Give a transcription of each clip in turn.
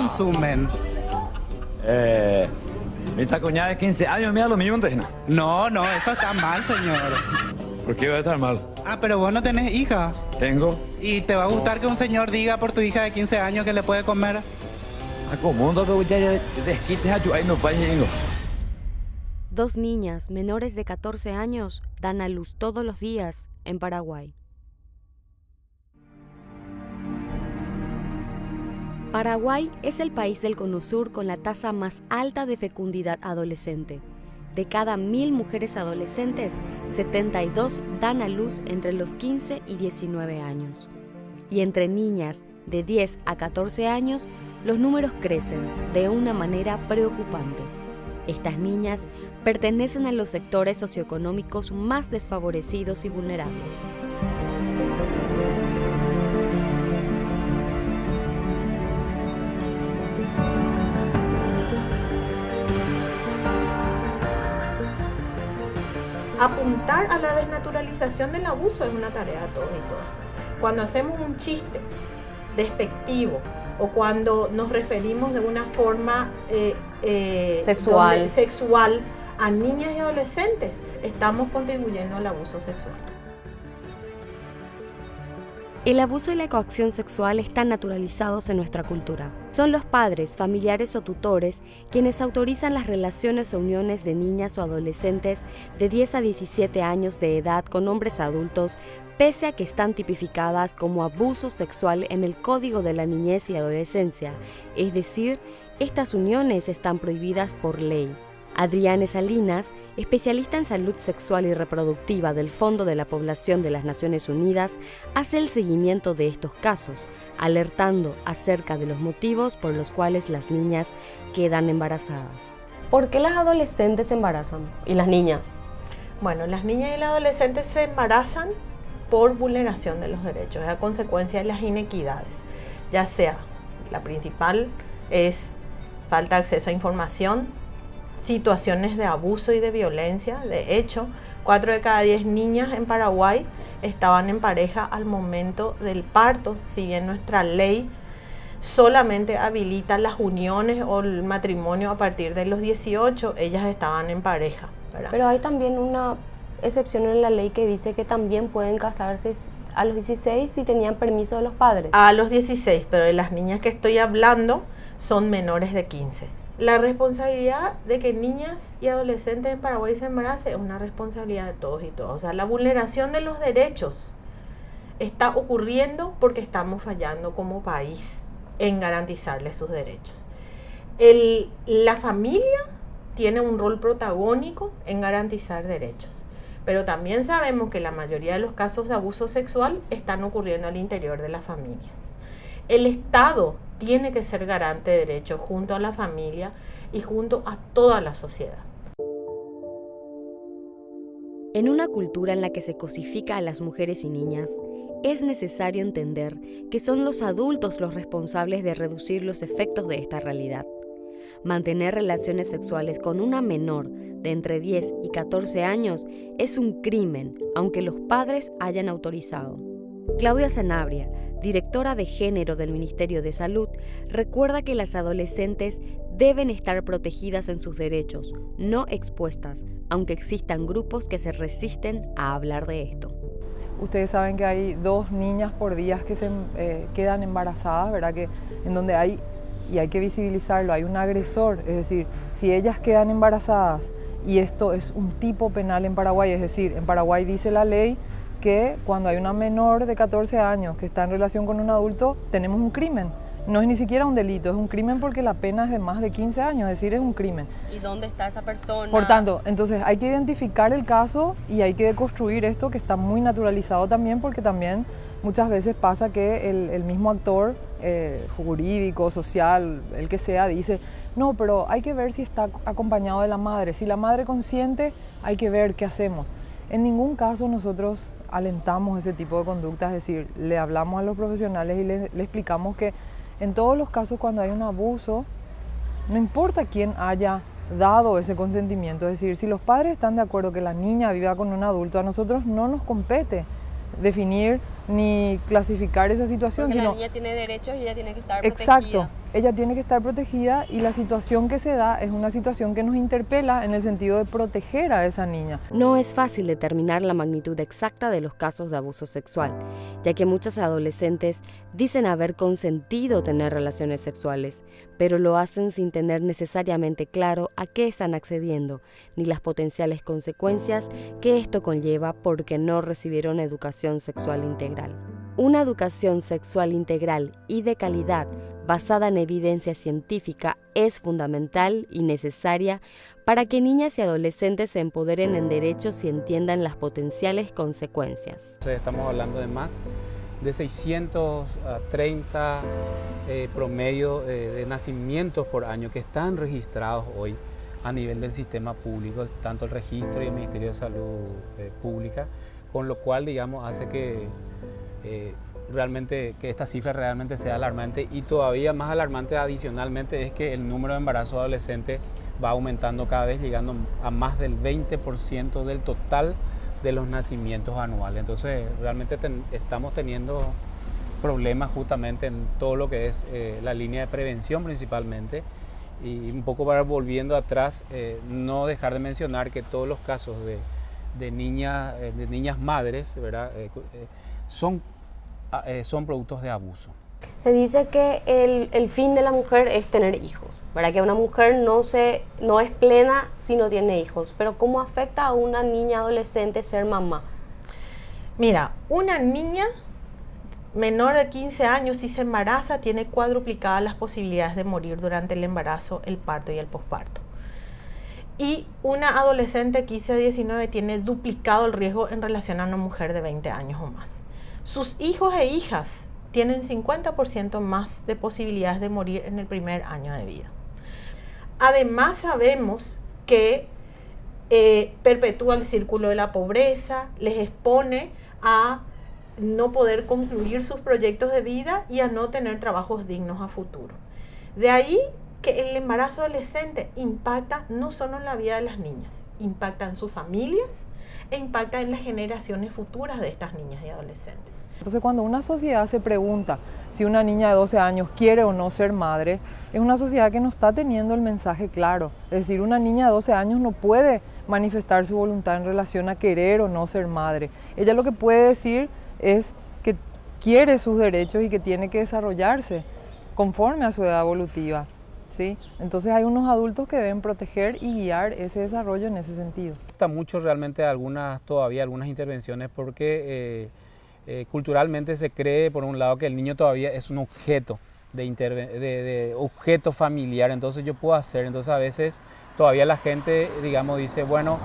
consumen? Esta cuñada de 15 años me da lo mismo, Tejena. No, eso está mal, señor. ¿Por qué va a estar mal? Ah, pero vos no tenés hija. Tengo. ¿Y te va a gustar que un señor diga por tu hija de 15 años que le puede comer? Acomodo que ya desquites a tu ahí no vaya. 2 niñas menores de 14 años dan a luz todos los días en Paraguay. Paraguay es el país del Cono Sur con la tasa más alta de fecundidad adolescente. De cada 1.000 mujeres adolescentes, 72 dan a luz entre los 15 y 19 años. Y entre niñas de 10 a 14 años, los números crecen de una manera preocupante. Estas niñas pertenecen a los sectores socioeconómicos más desfavorecidos y vulnerables. Apuntar a la desnaturalización del abuso es una tarea de todos y todas. Cuando hacemos un chiste despectivo o cuando nos referimos de una forma sexual a niñas y adolescentes, estamos contribuyendo al abuso sexual. El abuso y la coacción sexual están naturalizados en nuestra cultura. Son los padres, familiares o tutores quienes autorizan las relaciones o uniones de niñas o adolescentes de 10 a 17 años de edad con hombres adultos, pese a que están tipificadas como abuso sexual en el Código de la Niñez y Adolescencia, es decir, estas uniones están prohibidas por ley. Adriane Salinas, especialista en salud sexual y reproductiva del Fondo de la Población de las Naciones Unidas, hace el seguimiento de estos casos, alertando acerca de los motivos por los cuales las niñas quedan embarazadas. ¿Por qué las adolescentes se embarazan y las niñas? Bueno, las niñas y las adolescentes se embarazan por vulneración de los derechos, a consecuencia de las inequidades, ya sea, la principal es falta de acceso a información, situaciones de abuso y de violencia. De hecho, 4 de cada 10 niñas en Paraguay estaban en pareja al momento del parto, si bien nuestra ley solamente habilita las uniones o el matrimonio a partir de los 18, ellas estaban en pareja, ¿verdad? Pero hay también una excepción en la ley que dice que también pueden casarse a los 16 si tenían permiso de los padres. A los 16, pero de las niñas que estoy hablando son menores de 15. La responsabilidad de que niñas y adolescentes en Paraguay se embaracen es una responsabilidad de todos y todas. O sea, la vulneración de los derechos está ocurriendo porque estamos fallando como país en garantizarles sus derechos. La familia tiene un rol protagónico en garantizar derechos, pero también sabemos que la mayoría de los casos de abuso sexual están ocurriendo al interior de las familias. El Estado tiene que ser garante de derechos junto a la familia y junto a toda la sociedad. En una cultura en la que se cosifica a las mujeres y niñas, es necesario entender que son los adultos los responsables de reducir los efectos de esta realidad. Mantener relaciones sexuales con una menor de entre 10 y 14 años es un crimen, aunque los padres hayan autorizado. Claudia Sanabria, directora de Género del Ministerio de Salud, recuerda que las adolescentes deben estar protegidas en sus derechos, no expuestas, aunque existan grupos que se resisten a hablar de esto. Ustedes saben que hay 2 niñas por día que se quedan embarazadas, ¿verdad? En donde hay que visibilizarlo, hay un agresor, es decir, si ellas quedan embarazadas y esto es un tipo penal en Paraguay, es decir, en Paraguay dice la ley que cuando hay una menor de 14 años que está en relación con un adulto, tenemos un crimen. No es ni siquiera un delito, es un crimen porque la pena es de más de 15 años, es decir, es un crimen. ¿Y dónde está esa persona? Por tanto, entonces hay que identificar el caso y hay que deconstruir esto que está muy naturalizado también, porque también muchas veces pasa que el mismo actor jurídico, social, el que sea, dice, no, pero hay que ver si está acompañado de la madre. Si la madre consiente, hay que ver qué hacemos. En ningún caso nosotros alentamos ese tipo de conductas, es decir, le hablamos a los profesionales y le explicamos que en todos los casos cuando hay un abuso, no importa quién haya dado ese consentimiento, es decir, si los padres están de acuerdo que la niña viva con un adulto, a nosotros no nos compete definir ni clasificar esa situación. Porque sino, la niña tiene derechos y ella tiene que estar protegida. exacto, ella tiene que estar protegida y la situación que se da es una situación que nos interpela en el sentido de proteger a esa niña. No es fácil determinar la magnitud exacta de los casos de abuso sexual, ya que muchos adolescentes dicen haber consentido tener relaciones sexuales, pero lo hacen sin tener necesariamente claro a qué están accediendo, ni las potenciales consecuencias que esto conlleva porque no recibieron educación sexual integral. Una educación sexual integral y de calidad basada en evidencia científica es fundamental y necesaria para que niñas y adolescentes se empoderen en derechos y entiendan las potenciales consecuencias. Estamos hablando de más de 630 promedio de nacimientos por año que están registrados hoy a nivel del sistema público, tanto el registro y el Ministerio de Salud Pública, con lo cual, digamos, hace que realmente que esta cifra realmente sea alarmante, y todavía más alarmante adicionalmente es que el número de embarazos adolescentes va aumentando cada vez, llegando a más del 20% del total de los nacimientos anuales. Entonces realmente estamos teniendo problemas justamente en todo lo que es la línea de prevención principalmente, y un poco para volviendo atrás, no dejar de mencionar que todos los casos de niñas madres, ¿verdad? Son productos de abuso. Se dice que el fin de la mujer es tener hijos, ¿verdad? Que una mujer no es plena si no tiene hijos, pero ¿cómo afecta a una niña adolescente ser mamá? Mira, una niña menor de 15 años, si se embaraza, tiene cuadruplicadas las posibilidades de morir durante el embarazo, el parto y el posparto. Y una adolescente de 15 a 19 tiene duplicado el riesgo en relación a una mujer de 20 años o más. Sus hijos e hijas tienen 50% más de posibilidades de morir en el primer año de vida. Además, sabemos que perpetúa el círculo de la pobreza, les expone a no poder concluir sus proyectos de vida y a no tener trabajos dignos a futuro. De ahí que el embarazo adolescente impacta no solo en la vida de las niñas, impacta en sus familias e impacta en las generaciones futuras de estas niñas y adolescentes. Entonces, cuando una sociedad se pregunta si una niña de 12 años quiere o no ser madre, es una sociedad que no está teniendo el mensaje claro. Es decir, una niña de 12 años no puede manifestar su voluntad en relación a querer o no ser madre. Ella lo que puede decir es que quiere sus derechos y que tiene que desarrollarse conforme a su edad evolutiva, ¿sí? Entonces hay unos adultos que deben proteger y guiar ese desarrollo en ese sentido. Está mucho realmente todavía algunas intervenciones porque culturalmente se cree por un lado que el niño todavía es un objeto de objeto familiar, entonces yo puedo hacer, entonces a veces todavía la gente, digamos, dice, bueno,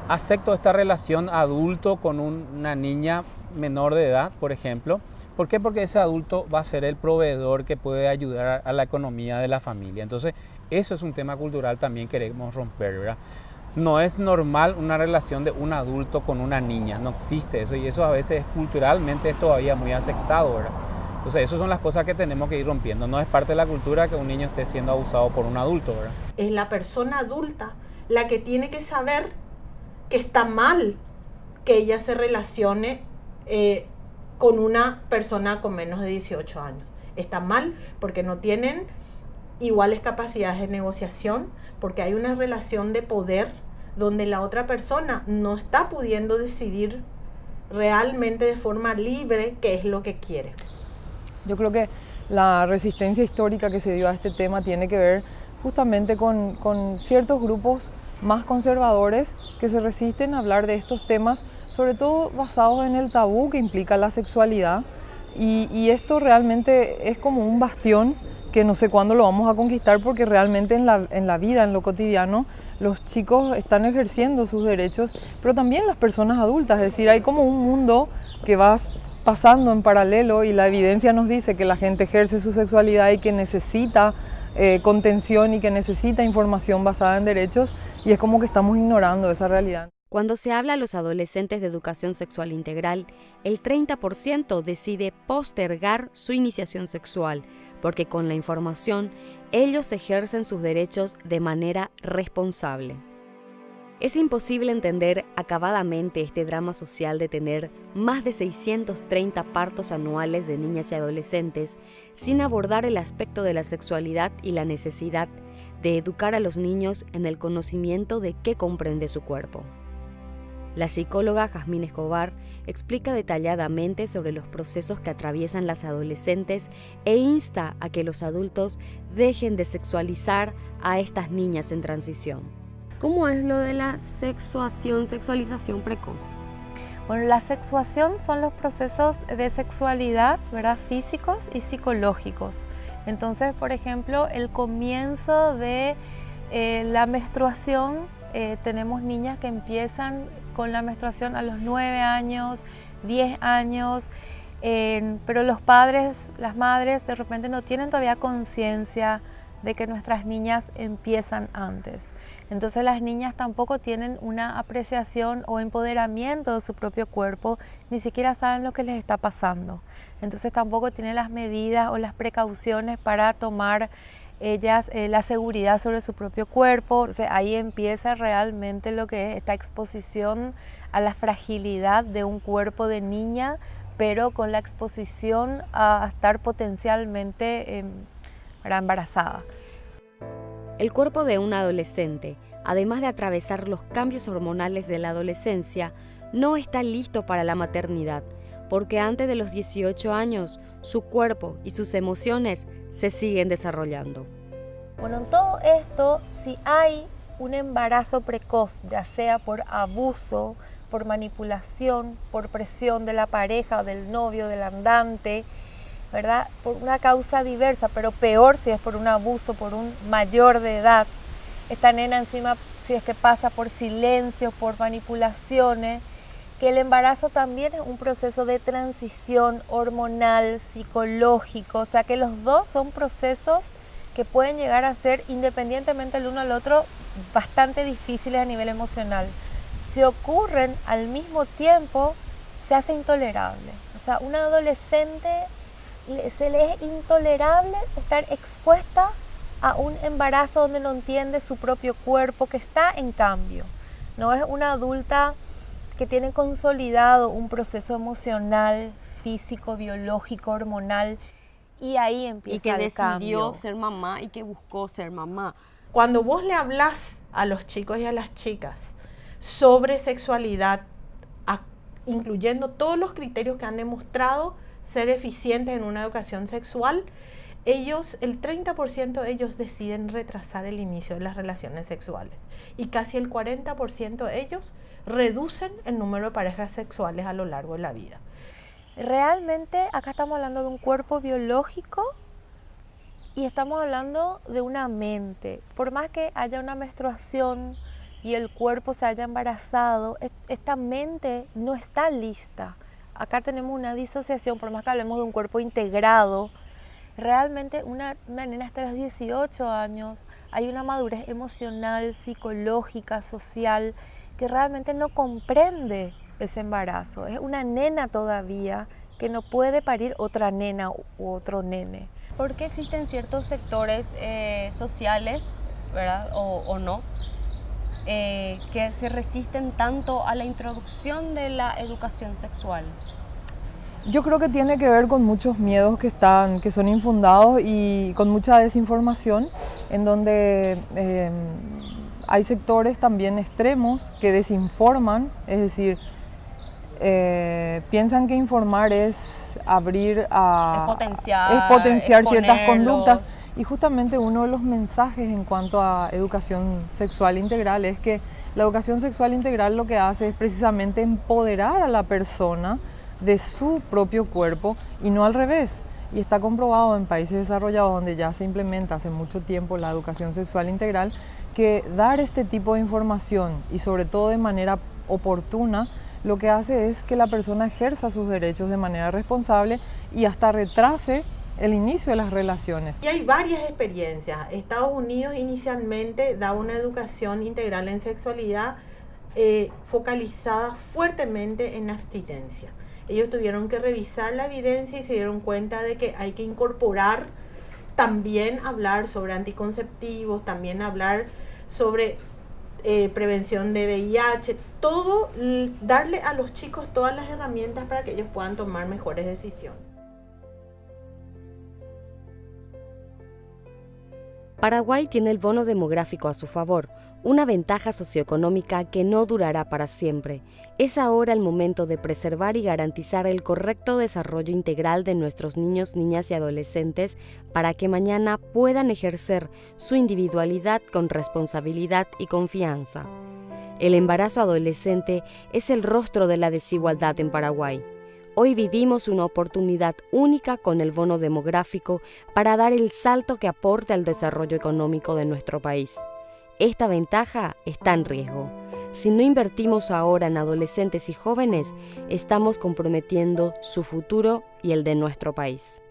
acepto esta relación adulto con una niña menor de edad, por ejemplo. ¿Por qué? Porque ese adulto va a ser el proveedor que puede ayudar a la economía de la familia. Entonces, eso es un tema cultural también que queremos romper, ¿verdad? No es normal una relación de un adulto con una niña, no existe eso, y eso a veces culturalmente es todavía muy aceptado, ¿verdad? Entonces, esas son las cosas que tenemos que ir rompiendo. No es parte de la cultura que un niño esté siendo abusado por un adulto, ¿verdad? Es la persona adulta la que tiene que saber que está mal que ella se relacione con una persona con menos de 18 años. Está mal porque no tienen iguales capacidades de negociación, porque hay una relación de poder donde la otra persona no está pudiendo decidir realmente de forma libre qué es lo que quiere. Yo creo que la resistencia histórica que se dio a este tema tiene que ver justamente con ciertos grupos más conservadores que se resisten a hablar de estos temas, sobre todo basados en el tabú que implica la sexualidad, y esto realmente es como un bastión que no sé cuándo lo vamos a conquistar, porque realmente en la vida, en lo cotidiano, los chicos están ejerciendo sus derechos, pero también las personas adultas, es decir, hay como un mundo que va pasando en paralelo y la evidencia nos dice que la gente ejerce su sexualidad y que necesita contención y que necesita información basada en derechos, y es como que estamos ignorando esa realidad. Cuando se habla a los adolescentes de educación sexual integral, el 30% decide postergar su iniciación sexual, porque con la información ellos ejercen sus derechos de manera responsable. Es imposible entender acabadamente este drama social de tener más de 630 partos anuales de niñas y adolescentes sin abordar el aspecto de la sexualidad y la necesidad de educar a los niños en el conocimiento de qué comprende su cuerpo. La psicóloga Jazmín Escobar explica detalladamente sobre los procesos que atraviesan las adolescentes e insta a que los adultos dejen de sexualizar a estas niñas en transición. ¿Cómo es lo de la sexualización precoz? Bueno, la sexuación son los procesos de sexualidad, ¿verdad? Físicos y psicológicos. Entonces, por ejemplo, el comienzo de la menstruación, tenemos niñas que empiezan con la menstruación a los 9 años, 10 años, pero los padres, las madres, de repente no tienen todavía conciencia de que nuestras niñas empiezan antes. Entonces las niñas tampoco tienen una apreciación o empoderamiento de su propio cuerpo, ni siquiera saben lo que les está pasando. Entonces tampoco tienen las medidas o las precauciones para tomar ellas la seguridad sobre su propio cuerpo. Entonces ahí empieza realmente lo que es esta exposición a la fragilidad de un cuerpo de niña, pero con la exposición a estar potencialmente embarazada. El cuerpo de un adolescente, además de atravesar los cambios hormonales de la adolescencia, no está listo para la maternidad, porque antes de los 18 años, su cuerpo y sus emociones se siguen desarrollando. Bueno, en todo esto, si hay un embarazo precoz, ya sea por abuso, por manipulación, por presión de la pareja, del novio, del andante, ¿verdad? Por una causa diversa, pero peor si es por un abuso, por un mayor de edad. Esta nena encima, si es que pasa por silencio, por manipulaciones, que el embarazo también es un proceso de transición hormonal, psicológico, o sea que los dos son procesos que pueden llegar a ser, independientemente el uno al otro, bastante difíciles a nivel emocional. Si ocurren al mismo tiempo, se hace intolerable. O sea, una adolescente se le es intolerable estar expuesta a un embarazo donde no entiende su propio cuerpo, que está en cambio. No es una adulta que tiene consolidado un proceso emocional, físico, biológico, hormonal, y ahí empieza el cambio. Y que decidió ser mamá y que buscó ser mamá. Cuando vos le hablas a los chicos y a las chicas sobre sexualidad, incluyendo todos los criterios que han demostrado ser eficientes en una educación sexual, el 30% de ellos deciden retrasar el inicio de las relaciones sexuales y casi el 40% de ellos reducen el número de parejas sexuales a lo largo de la vida. Realmente acá estamos hablando de un cuerpo biológico y estamos hablando de una mente. Por más que haya una menstruación y el cuerpo se haya embarazado, esta mente no está lista. Acá tenemos una disociación, por más que hablemos de un cuerpo integrado. Realmente una nena hasta los 18 años, hay una madurez emocional, psicológica, social, que realmente no comprende ese embarazo. Es una nena todavía que no puede parir otra nena u otro nene. ¿Por qué existen ciertos sectores sociales, ¿verdad? O no, que se resisten tanto a la introducción de la educación sexual? Yo creo que tiene que ver con muchos miedos que son infundados y con mucha desinformación, en donde hay sectores también extremos que desinforman, es decir, piensan que informar es abrir a... Es potenciar ciertas conductas. Y justamente uno de los mensajes en cuanto a educación sexual integral es que la educación sexual integral lo que hace es precisamente empoderar a la persona de su propio cuerpo y no al revés. Y está comprobado en países desarrollados donde ya se implementa hace mucho tiempo la educación sexual integral que dar este tipo de información y sobre todo de manera oportuna lo que hace es que la persona ejerza sus derechos de manera responsable y hasta retrase el inicio de las relaciones. Y hay varias experiencias. Estados Unidos inicialmente da una educación integral en sexualidad focalizada fuertemente en abstinencia. Ellos tuvieron que revisar la evidencia y se dieron cuenta de que hay que incorporar, también hablar sobre anticonceptivos, también hablar sobre prevención de VIH, todo, darle a los chicos todas las herramientas para que ellos puedan tomar mejores decisiones. Paraguay tiene el bono demográfico a su favor, una ventaja socioeconómica que no durará para siempre. Es ahora el momento de preservar y garantizar el correcto desarrollo integral de nuestros niños, niñas y adolescentes para que mañana puedan ejercer su individualidad con responsabilidad y confianza. El embarazo adolescente es el rostro de la desigualdad en Paraguay. Hoy vivimos una oportunidad única con el bono demográfico para dar el salto que aporte al desarrollo económico de nuestro país. Esta ventaja está en riesgo. Si no invertimos ahora en adolescentes y jóvenes, estamos comprometiendo su futuro y el de nuestro país.